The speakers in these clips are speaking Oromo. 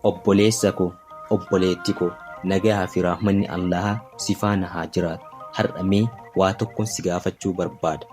Obboleessa koo, obboleettii koo, nagaa fi raaxmanni Allahaa si faana haa jiraatu. Har'amee waa tokkoon si gaafachuu barbaada.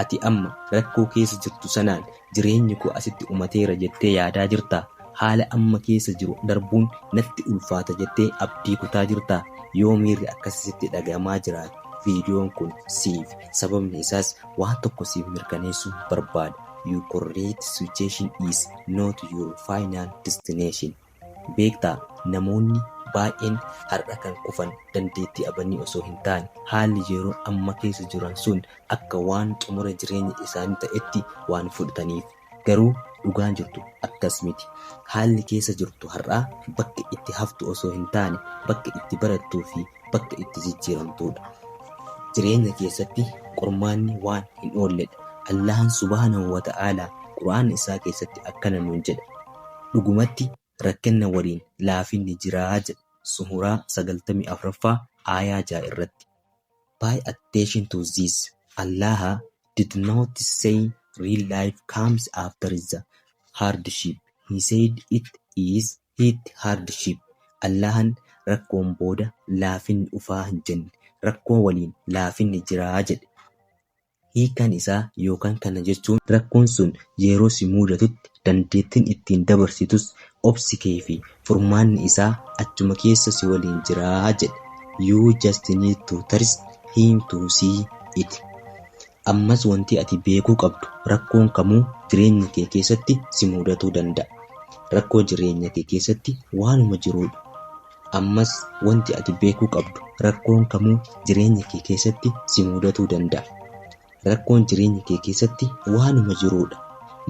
Ati amma rakkoo keessa jirtu sanaan jireenyi koo asitti dhumateera jettee yaadaa jirtaa? Haala amma keessa jiru darbuun natti ulfaata jettee abdii kutaa jirtaa? Yoo miirri akkasitti dhagahamaa jiraate viidiyoon kun siif. Sababni isaas waan tokko siif mirkaneessuu barbaada. Your current situation is not your final destination. Beektaa, namoonni baay'een har'a kan kufan dandeettii dhabanii osoo hin taane haalli yeroo amma keessa jiran sun akka waan xumura jireenya isaanii ta'etti waan fudhataniif. Garuu dhugaan jirtu akkas miti. Haalli keessa jirtu har'aa bakka itti haftu osoo hin taane bakka itti barattuu fi bakka itti jijjiiramtuudha. Jireenya keessatti qormaanni waan hin oolledha. Allahan subhaanahu wa ta'aalaa Qur'aana isaa keessatti akkana nuun jedha. Dhugumatti rakkina waliin laafinni jiraa jedha. Suhuraa 94ffaa aayaa 6 irratti. Pay attention to this. Allah did not say real life comes after the hardship. He said it is hit hardship. Allahan rakkoon booda laafinni dhufaa hin jenne. Rakkoo waliin laafinni jiraa jedhe. Hiikaan isaa yookaan kana jechuun rakkoon sun yeroo si mudatutti dandeettiin ittiin dabarsitus obsi kee fi furmaanni isaa achuma keessa si waliin jiraa jedhe. You just need to trust him to see it. Ammas wanti ati beekuu qabdu rakkoon kamuu jireenya kee keessatti si mudatuu danda'a. Rakkoo jireenya kee keessatti waanuma jiruudha. Ammas wanti ati beekuu qabdu rakkoon kamuu jireenya kee keessatti si mudatuu danda'a. Rakkoon jireenya kee keessatti waanuma jiruudha.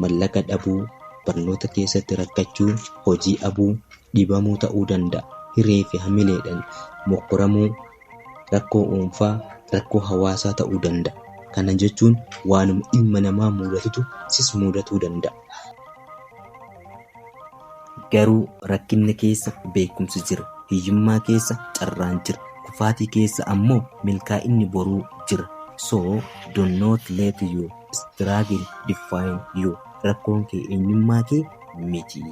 Mallaqa dhabuu, barnoota keessatti rakkachuu, hojii dhabuu, dhibamuu ta'uu danda'a. Hiree fi hamileedhaan mokkoramuu, rakkoo dhuunfaa, rakkoo hawaasaa ta'uu danda'a. Kana jechuun waanuma ilma namaa mudatutu sis mudatuu danda'a. Garuu rakkinni keessa beekumsi jira. Hiyyummaa keessa carraan jira. Kufaatii keessa ammoo milkaa'inni boruu jira. So do not let your struggle define you. Rakkoon kee eenyummaa kee miti.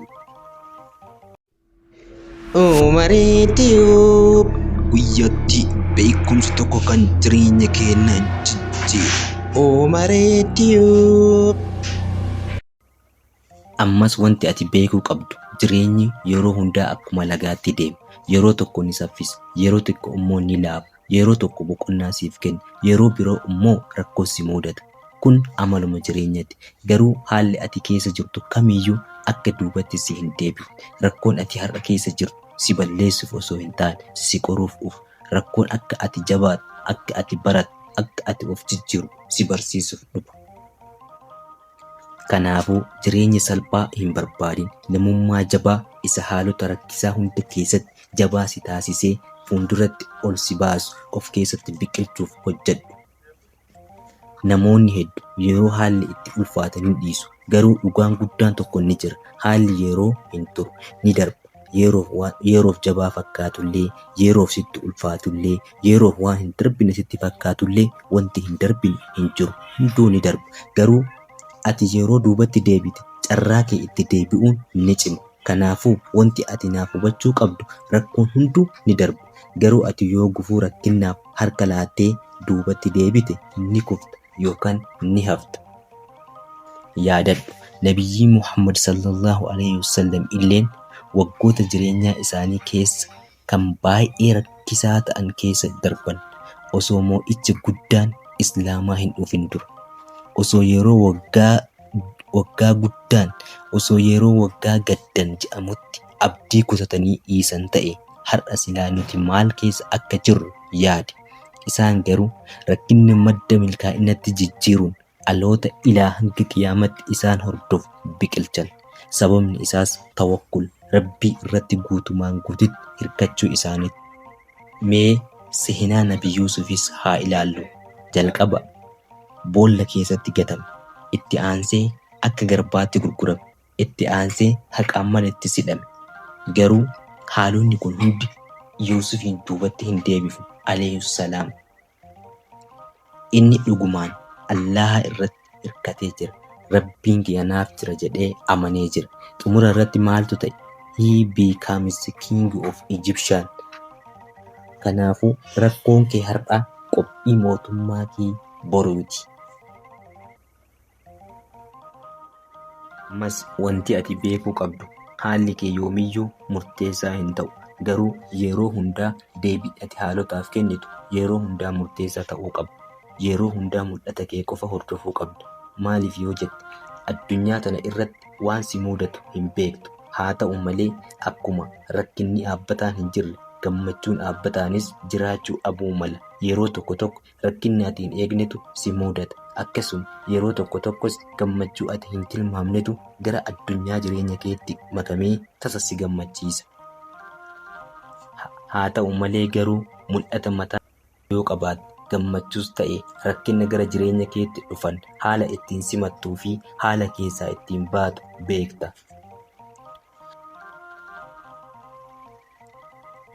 Mareetiyoo guyyaatti beekumsi tokko kan jireenya keenya jijjiiru. Mareetiyoo. Ammas wanti ati beekuu qabdu jireenyi yeroo hundaa akkuma lagaatti deema. Yeroo tokko ni saffisa, yeroo tokko immoo ni laafa. Yeroo tokko boqonnaa siif kenna, yeroo biroo immoo rakkoo si mudata. Kun amaluma jireenyaati. Garuu haalli ati keessa jirtu kamiyyuu akka duubatti si hin deebi'u. Rakkoon ati har'a keessa jirtu si balleessuuf osoo hin taane si qoruuf dhufu. Rakkoon akka ati jabaatu, akka ati baratu, akka ati of jijjiiru si barsiisuuf dhufu. Kanaafuu jireenya salphaa hin barbaadin. Namummaa jabaa isa haalota rakkisaa hunda keessatti jabaa si taasisee fuulduratti ol si baasu of keessatti biqilchuuf hojjedhu. Namoonni hedduu yeroo haalli itti ulfaatan hin dhiisu. Garuu dhugaan guddaan tokko ni jira. Haalli yeroo hin turu ni darba. Yeroof jabaa fakkaatullee, yeroof sitti ulfaatullee, yeroof waan hin darbine sitti fakkaatullee wanti hin darbine hin jiru. Hunduu ni darba. Garuu ati yeroo duubatti deebite carraa kee itti deebi'uun ni cima. Kanaafuu wanti ati naaf hubachuu qabdu rakkoon hunduu ni darbu. Garuu ati yoo gufuu rakkinaaf harka laattee duubatti deebite ni kufta yookaan ni hafta. Yaadadhu, Nabiyyi Muhammad sallallahu alaihi wasallam illeen waggoota jireenyaa isaanii keessa kan baay'ee rakkisaa ta'an keessa darban osoo mo'ichi guddaan Islaamaa hin dhufin dura. Osoo yeroo waggaa gaddan jedhamutti abdii kutatanii dhiisan ta'e har'a silaa nuti maal keessa akka jirru yaadi. Isaan garuu rakkinni madda milkaa'inatti jijjiiruun dhaloota ilaa hanga qiyaamatti isaan hordofu biqilchan. Sababni isaas tawakkul Rabbii irratti guutumaan guututti hirkachuu isaaniiti. Mee seenaa Nabi Yuusufis haa ilaallu. Jalqaba boolla keessatti gatame. Itti aansee akka garbaatti gurgurame. Itti aansee haqaan malatti hidhame. Garuu haalonni kun hundi Yuusufiin duubatti hin deebifne alayhi salaam. Inni dhugumaan Allaha irratti hirkatee jira. Rabbiin kiyanaaf jira jedhee amanee jira. Xumura irratti maaltu ta'e? he becomes the king of Egyptian. Kanaafuu rakkoon kee har'a qophii mootummaa kee boruuti. Ammas wanti ati beekuu qabdu haalli kee yoomiyyuu murteessaa hin ta'u. Garuu yeroo hundaa deebii ati haalotaaf kennitu yeroo hundaa murteessaa ta'uu qaba. Yeroo hundaa mul'ata kee qofa hordofuu qabda. Maaliif yoo jette addunyaa tana irratti waan si mudatu hin beektu. Haa ta'u malee akkuma rakkinni dhaabbataan hin jirre gammachuun dhaabbataanis jiraachuu abuu mala. Yeroo tokko tokko rakkinni ati hin eegnetu si mudata. Akkasuma yeroo tokko tokkos gammachuu ati hin tilmaamnetu gara addunyaa jireenya keetti makamee tasa si gammachiisa. Haa ta'u malee garuu mul'ata mataa yoo qabaatte gammachuus ta'e rakkina gara jireenya keetti dhufan haala ittiin simattuu fi haala keessaa ittiin baatu beekta.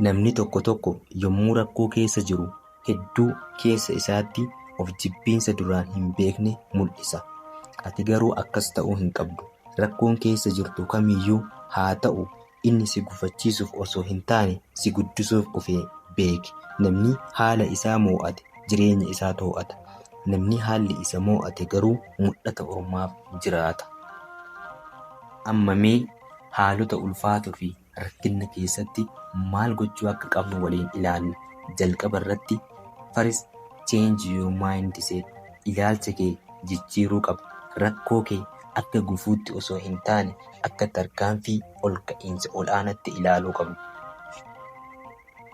Namni tokko tokko yommuu rakkoo keessa jiru hedduu keessa isaatti of jibbiinsa duraan hin beekne mul'isa. Ati garuu akkas ta'uu hin qabdu. Rakkoon keessa jirtu kamiyyuu haa ta'u inni si gufachiisuuf osoo hin taane si guddisuuf dhufee beeki. Namni haala isaa moo'ate jireenya isaa to'ata. Namni haalli isa moo'ate garuu mul'ata ormaaf jiraata. Amma mee haalota ulfaatoo fi rakkina keessatti maal gochuu akka qabnu waliin ilaalla. Jalqaba irratti first change your mindset. Ilaalcha kee jijjiiruu qaba. Rakkoo kee akka gufuutti osoo hin taane akka tarkaanfii ol ka'iinsa olaanaatti ilaaluu qabna.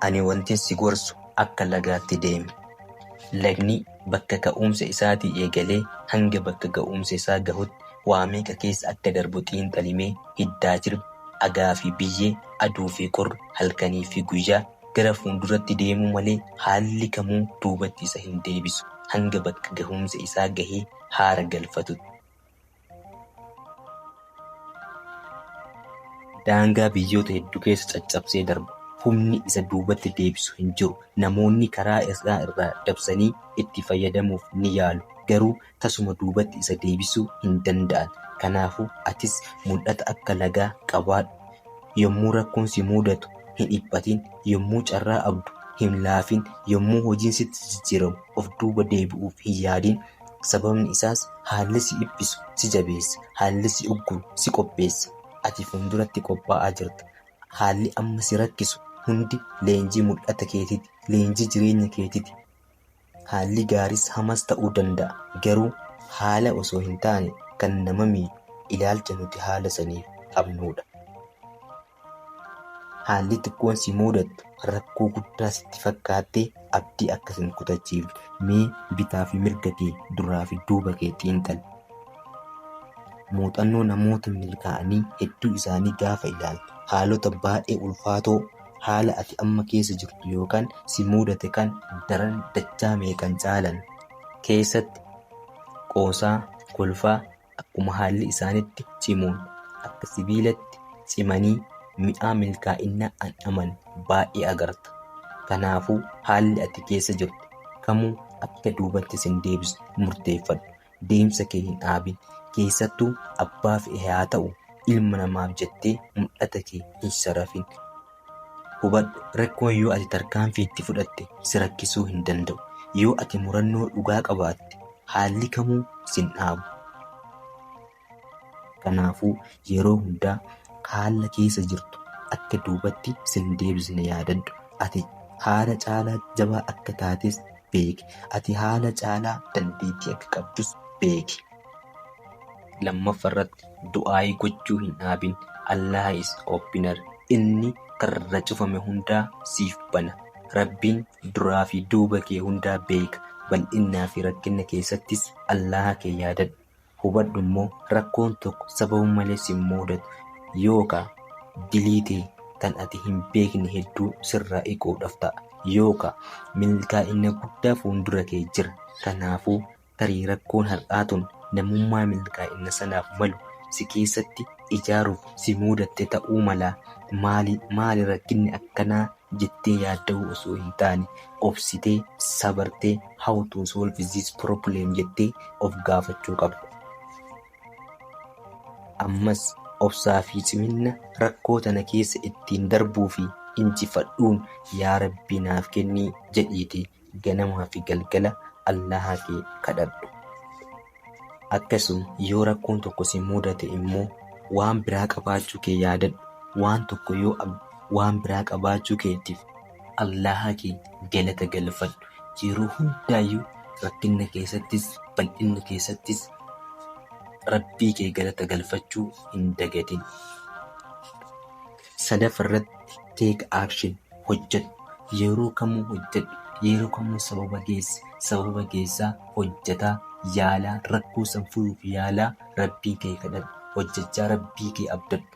Ani wantin si gorsu akka lagaatti deemi. Lagni bakka ka'umsa isaatii eegalee hanga bakka ga'umsa isaa gahutti waa meeqa keessa akka darbu xiinxalimee hiddaa jirbi, dhagaa fi biyyee, aduu fi qorra, halkanii fi guyyaa gara fuulduratti deemuu malee haalli kamuu duubatti isa hin deebisu hanga bakka gahumsa isaa gahee haara galfatutti. Daangaa biyyoota hedduu keessa caccabsee darba. Humni isa duubatti deebisu hin jiru. Namoonni karaa isaa irraa dabsanii itti fayyadamuuf ni yaalu. Garuu tasuma duubatti isa deebisuu hin danda'an. Kanaafuu atis mul'ata akka lagaa qabaadhu. Yommuu rakkoon si mudatu hin dhiphatin. Yommuu carraa abdu hin laafin. Yommuu hojiin sitti jijjiiramu of duuba deebi'uuf hin yaadin. Sababni isaas haalli si dhiphisu si jabeessa. Haalli si ugguru si qopheessa. Ati fuulduratti qophaa'aa jirta. Haalli amma si rakkisu hundi leenjii mul'ata keetiiti. Leenjii jireenya keetiiti. Haalli gaaris hamas ta'uu danda'a. Garuu haala osoo hin taane kan nama miidhu ilaalcha nuti haala saniif qabnudha. Haalli xiqqoon si mudattu rakkoo guddaa sitti fakkaattee abdii akkasiin kutachiiftu. Mee bitaa fi mirga kee duraa fi duuba kee xiinxali. Muuxannoo namoota milkaa'anii hedduu isaanii gaafa ilaaltu haalota baay'ee ulfaatoo haala ati amma keessa jirtu yookaan si mudate kan daran dachaa meeqan caalan keessatti qoosaa kolfaa akkuma haalli isaanitti cimuun akka sibiilatti cimanii mi'aa milkaa'inaa an'aman baay'ee agarta. Kanaafuu haalli ati keessa jirtu kamuu akka duubatti sin deebisu murteeffadhu. Deemsa kee hin dhaabin. Keessattuu abbaaf haa ta'u ilma namaaf jettee mul'ata kee hin sharafin. Hubadhu rakkoon yoo ati tarkaanfii itti fudhatte si rakkisuu hin danda'u. Yoo ati murannoo dhugaa qabaatte haalli kamuu sin dhaabu. Kanaafuu yeroo hundaa haala keessa jirtu akka duubatti sin deebisne yaadadhu. Ati haala caalaa jabaa akka taates beeki. Ati haala caalaa dandeettii akka qabdus beeki. Lammaffaarratti du'aayii gochuu hin dhaabin. Allah is opener. Inni karra cufame hundaa siif bana. Rabbiin duraa fi duuba kee hundaa beeka. Bal'innaa fi rakkina keessattis Allah kee yaadadhu. Hubadhu immoo rakkoon tokko sababa malee si mudatu yookaan diliitee kan ati hin beekne hedduu sirraa eeguudhaaf ta'a. Yookaan milkaa'ina guddaa fuuldura kee jira. Kanaafuu tarii rakkoon har'aatun namummaa milkaa'ina sanaaf malu si keessatti ijaaruuf si mudatte ta'uu mala. Maali rakkinni akkanaa jettee yaadda'uu osoo hin taane obsitee sabartee how to solve this problem jettee of gaafachuu qabda. Ammas obsaa fi cimina rakkoo tana keessa ittiin darbuu fi injifadhuun yaa Rabbi naaf kennii jedhiitii ganamaa fi galgala Allaha kee kadhadhu. Akkasuma yoo rakkoon tokko si mudate immoo waan biraa qabaachuu kee yaadadhu. Waan tokko yoo waan biraa qabaachuu keetiif Allaha kee galata galfadhu. Yeroo hundaayyuu rakkina keessattis bal'inna keessattis Rabbii kee galata galfachuu hin dagatin. Sadaffaarratti take action hojjedhu. Yeroo kamuu hojjedhu. Yeroo kamuu sababa geessaa hojjetaa yaalaa rakkoo san furuuf yaalaa Rabbii kee kadhadhu. Hojjechaa Rabbii kee abdadhu.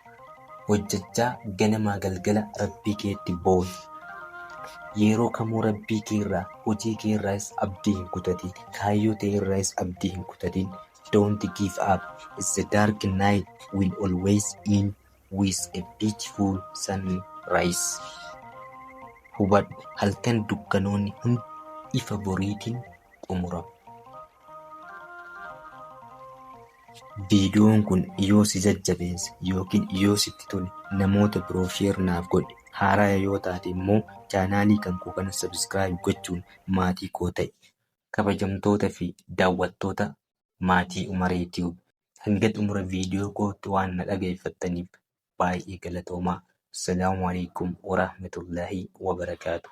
Hojjechaa ganamaa galgala Rabbii keetti boo'i. Yeroo kamuu Rabbii kee irraa hojii kee irraas abdii hin kutatin. Kaayyoo ta'e irraas abdii hin kutatin. Don't give up. It's a dark night will always end with a beautiful sunrise. Hubadhu halkan dukkanoonni hundi ifa boriitiin xumuramu. Viidiyoon kun yoo si jajjabeesse yookiin yoo sitti tole namoota biroo share naaf godhi. Haaraa yoo taate immoo chaanaalii kan koo kana subscribe gochuun maatii koo ta'i. Kabajamtoota fi daawwattoota maatii Umar YouTube hanga xumura viidiyoo kootti waan na dhaggeeffattaniif baay'ee galatoomaa. Assalaamu alaikum warahmatullaahi wabarakaatu.